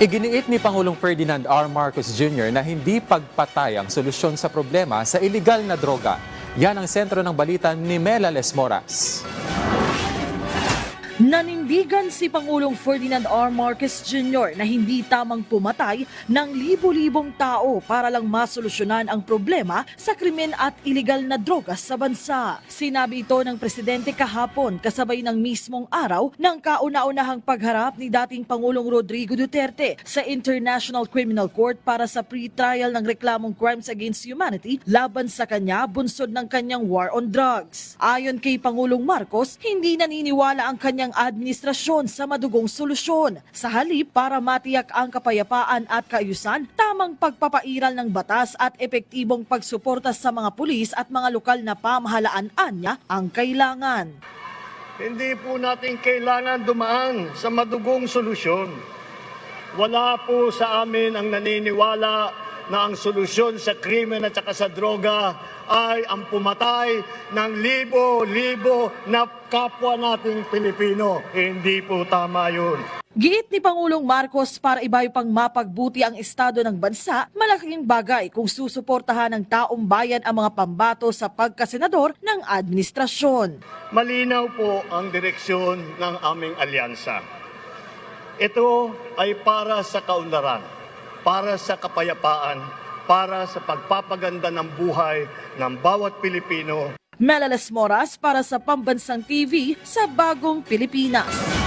Iginiit ni Pangulong Ferdinand R. Marcos Jr. na hindi pagpatay ang solusyon sa problema sa iligal na droga. Yan ang sentro ng balita ni Mela Lesmoras. Nanindigan si Pangulong Ferdinand R. Marcos Jr. na hindi tamang pumatay ng libo-libong tao para lang masolusyonan ang problema sa krimen at iligal na droga sa bansa. Sinabi ito ng presidente kahapon kasabay ng mismong araw ng kauna-unahang pagharap ni dating Pangulong Rodrigo Duterte sa International Criminal Court para sa pre-trial ng reklamong crimes against humanity laban sa kanya bunsod ng kanyang war on drugs. Ayon kay Pangulong Marcos, hindi naniniwala ang kanyang administrasyon sa madugong solusyon. Sa halip para matiyak ang kapayapaan at kaayusan, tamang pagpapairal ng batas at epektibong pagsuporta sa mga pulis at mga lokal na pamahalaan niya ang kailangan. Hindi po natin kailangan dumaan sa madugong solusyon. Wala po sa amin ang naniniwala na ang solusyon sa krimen at saka sa droga ay ang pumatay ng libo-libo na kapwa nating Pilipino. Hindi po tama yun. Giit ni Pangulong Marcos para iba'y pang mapagbuti ang estado ng bansa, malaking bagay kung susuportahan ng taong bayan ang mga pambato sa pagkasenador ng administrasyon. Malinaw po ang direksyon ng aming alyansa. Ito ay para sa kaunlaran, para sa kapayapaan, para sa pagpapaganda ng buhay ng bawat Pilipino. Mela Lesmoras para sa Pambansang TV sa Bagong Pilipinas.